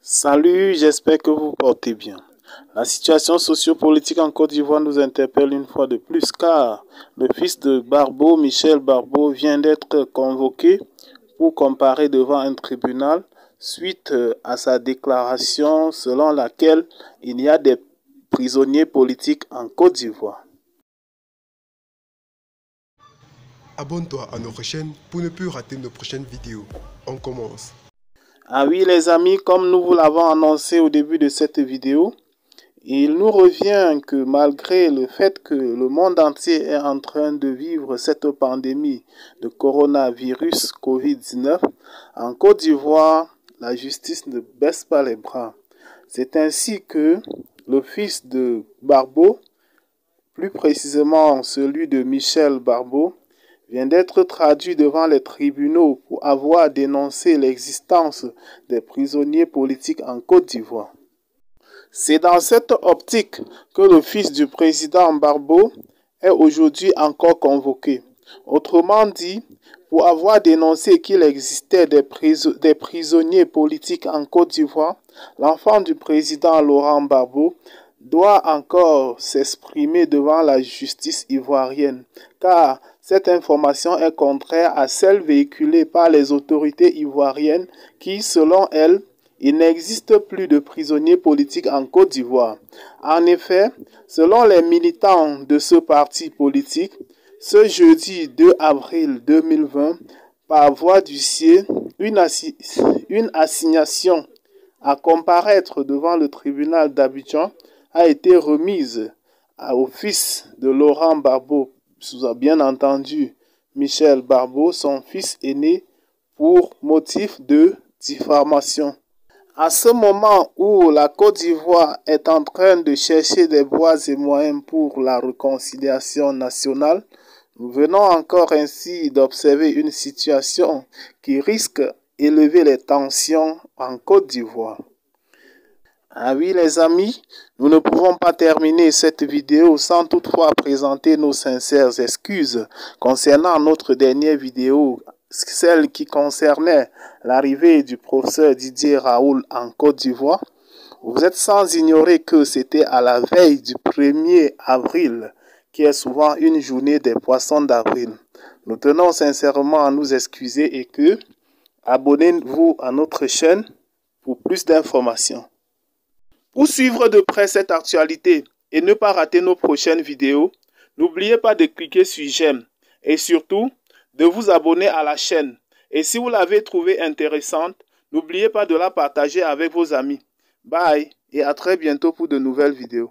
Salut, j'espère que vous portez bien. La situation sociopolitique en Côte d'Ivoire nous interpelle une fois de plus car le fils de Barbeau, Michel Barbeau, vient d'être convoqué pour comparer devant un tribunal suite à sa déclaration selon laquelle il y a des prisonniers politiques en Côte d'Ivoire. Abonne-toi à notre chaîne pour ne plus rater nos prochaines vidéos. On commence. Ah oui les amis, comme nous vous l'avons annoncé au début de cette vidéo, il nous revient que malgré le fait que le monde entier est en train de vivre cette pandémie de coronavirus Covid-19, en Côte d'Ivoire, la justice ne baisse pas les bras. C'est ainsi que le fils de Barbeau, plus précisément celui de Michel Barbeau, vient d'être traduit devant les tribunaux pour avoir dénoncé l'existence des prisonniers politiques en Côte d'Ivoire. C'est dans cette optique que le fils du président Barbeau est aujourd'hui encore convoqué. Autrement dit, pour avoir dénoncé qu'il existait des prisonniers politiques en Côte d'Ivoire, l'enfant du président Laurent Barbeau doit encore s'exprimer devant la justice ivoirienne, car cette information est contraire à celle véhiculée par les autorités ivoiriennes qui, selon elles, il n'existe plus de prisonniers politiques en Côte d'Ivoire. En effet, selon les militants de ce parti politique, ce jeudi 2 avril 2020, par voie d'huissier, une assignation à comparaître devant le tribunal d'Abidjan a été remise au fils de Laurent Barbeau, bien entendu Michel Barbeau, son fils aîné, pour motif de diffamation. À ce moment où la Côte d'Ivoire est en train de chercher des voies et moyens pour la réconciliation nationale, nous venons encore ainsi d'observer une situation qui risque d'élever les tensions en Côte d'Ivoire. Ah oui les amis, nous ne pouvons pas terminer cette vidéo sans toutefois présenter nos sincères excuses concernant notre dernière vidéo, celle qui concernait l'arrivée du professeur Didier Raoult en Côte d'Ivoire. Vous êtes sans ignorer que c'était à la veille du 1er avril, qui est souvent une journée des poissons d'avril. Nous tenons sincèrement à nous excuser et que abonnez-vous à notre chaîne pour plus d'informations. Pour suivre de près cette actualité et ne pas rater nos prochaines vidéos, n'oubliez pas de cliquer sur j'aime et surtout de vous abonner à la chaîne. Et si vous l'avez trouvée intéressante, n'oubliez pas de la partager avec vos amis. Bye et à très bientôt pour de nouvelles vidéos.